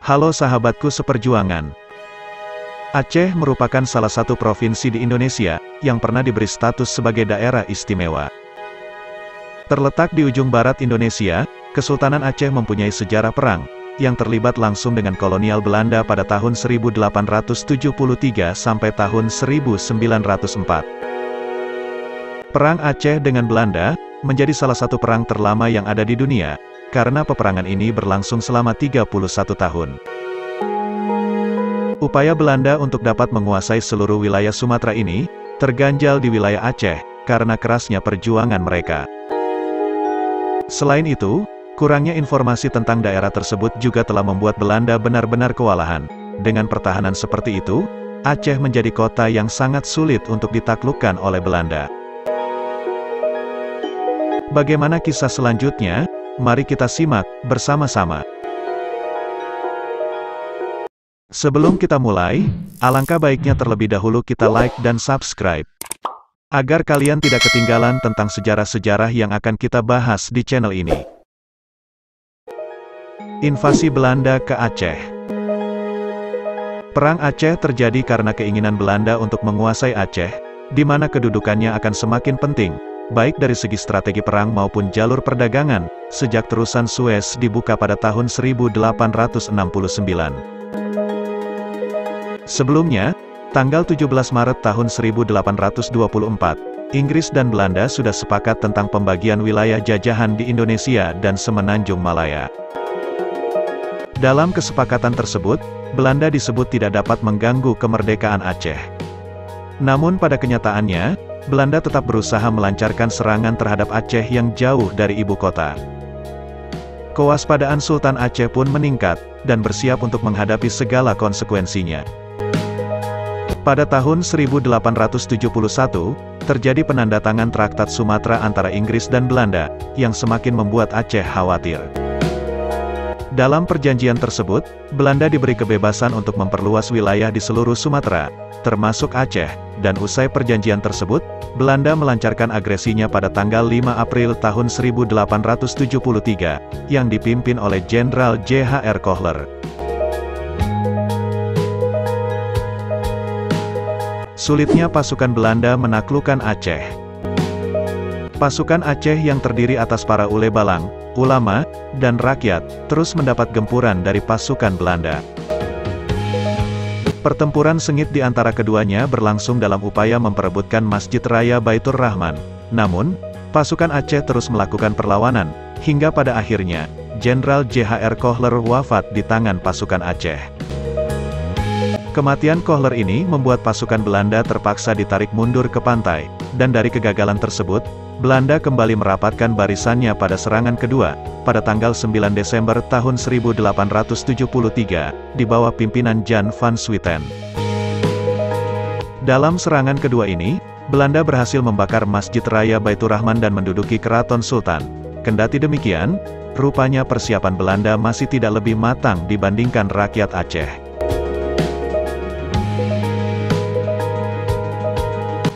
Halo sahabatku seperjuangan. Aceh merupakan salah satu provinsi di Indonesia yang pernah diberi status sebagai daerah istimewa. Terletak di ujung barat Indonesia, Kesultanan Aceh mempunyai sejarah perang yang terlibat langsung dengan kolonial Belanda pada tahun 1873 sampai tahun 1904. Perang Aceh dengan Belanda menjadi salah satu perang terlama yang ada di dunia, karena peperangan ini berlangsung selama 31 tahun. Upaya Belanda untuk dapat menguasai seluruh wilayah Sumatera ini, terganjal di wilayah Aceh, karena kerasnya perjuangan mereka. Selain itu, kurangnya informasi tentang daerah tersebut juga telah membuat Belanda benar-benar kewalahan. Dengan pertahanan seperti itu, Aceh menjadi kota yang sangat sulit untuk ditaklukkan oleh Belanda. Bagaimana kisah selanjutnya? Mari kita simak bersama-sama. Sebelum kita mulai, alangkah baiknya terlebih dahulu kita like dan subscribe, agar kalian tidak ketinggalan tentang sejarah-sejarah yang akan kita bahas di channel ini. Invasi Belanda ke Aceh. Perang Aceh terjadi karena keinginan Belanda untuk menguasai Aceh, di mana kedudukannya akan semakin penting, baik dari segi strategi perang maupun jalur perdagangan, sejak terusan Suez dibuka pada tahun 1869. Sebelumnya, tanggal 17 Maret tahun 1824, Inggris dan Belanda sudah sepakat tentang pembagian wilayah jajahan di Indonesia dan Semenanjung Malaya. Dalam kesepakatan tersebut, Belanda disebut tidak dapat mengganggu kemerdekaan Aceh. Namun pada kenyataannya, Belanda tetap berusaha melancarkan serangan terhadap Aceh yang jauh dari ibu kota. Kewaspadaan Sultan Aceh pun meningkat, dan bersiap untuk menghadapi segala konsekuensinya. Pada tahun 1871, terjadi penandatangan Traktat Sumatera antara Inggris dan Belanda, yang semakin membuat Aceh khawatir. Dalam perjanjian tersebut, Belanda diberi kebebasan untuk memperluas wilayah di seluruh Sumatera, termasuk Aceh, dan usai perjanjian tersebut, Belanda melancarkan agresinya pada tanggal 5 April tahun 1873, yang dipimpin oleh Jenderal J.H.R. Kohler. Sulitnya pasukan Belanda menaklukkan Aceh. Pasukan Aceh yang terdiri atas para ule-balang, ulama, dan rakyat, terus mendapat gempuran dari pasukan Belanda. Pertempuran sengit di antara keduanya berlangsung dalam upaya memperebutkan Masjid Raya Baitur Rahman. Namun, pasukan Aceh terus melakukan perlawanan, hingga pada akhirnya, Jenderal J.H.R. Kohler wafat di tangan pasukan Aceh. Kematian Kohler ini membuat pasukan Belanda terpaksa ditarik mundur ke pantai, dan dari kegagalan tersebut, Belanda kembali merapatkan barisannya pada serangan kedua, pada tanggal 9 Desember tahun 1873, di bawah pimpinan Jan van Swieten. Dalam serangan kedua ini, Belanda berhasil membakar Masjid Raya Baitur Rahman dan menduduki Keraton Sultan. Kendati demikian, rupanya persiapan Belanda masih tidak lebih matang dibandingkan rakyat Aceh.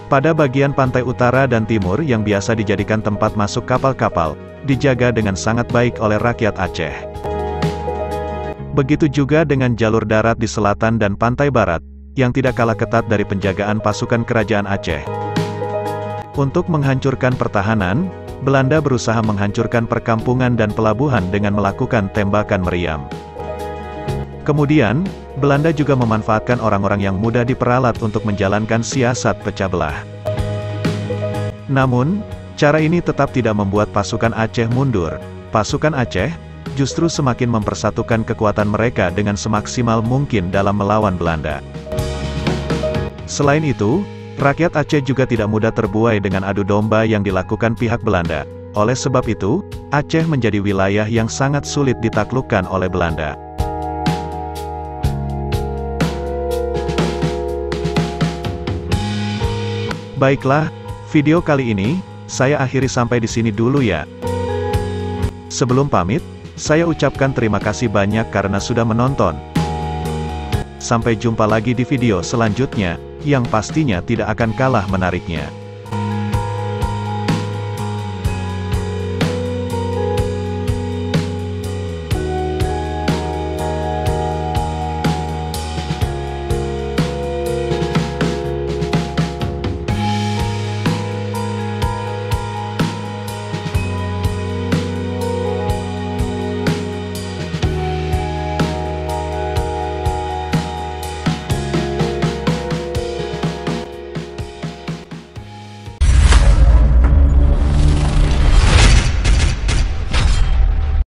Pada bagian pantai utara dan timur yang biasa dijadikan tempat masuk kapal-kapal, dijaga dengan sangat baik oleh rakyat Aceh. Begitu juga dengan jalur darat di selatan dan pantai barat, yang tidak kalah ketat dari penjagaan pasukan kerajaan Aceh. Untuk menghancurkan pertahanan, Belanda berusaha menghancurkan perkampungan dan pelabuhan dengan melakukan tembakan meriam. Kemudian, Belanda juga memanfaatkan orang-orang yang mudah diperalat untuk menjalankan siasat pecah belah. Namun, cara ini tetap tidak membuat pasukan Aceh mundur. Pasukan Aceh justru semakin mempersatukan kekuatan mereka dengan semaksimal mungkin dalam melawan Belanda. Selain itu, rakyat Aceh juga tidak mudah terbuai dengan adu domba yang dilakukan pihak Belanda. Oleh sebab itu, Aceh menjadi wilayah yang sangat sulit ditaklukkan oleh Belanda. Baiklah, video kali ini, saya akhiri sampai di sini dulu ya. Sebelum pamit, saya ucapkan terima kasih banyak karena sudah menonton. Sampai jumpa lagi di video selanjutnya, yang pastinya tidak akan kalah menariknya.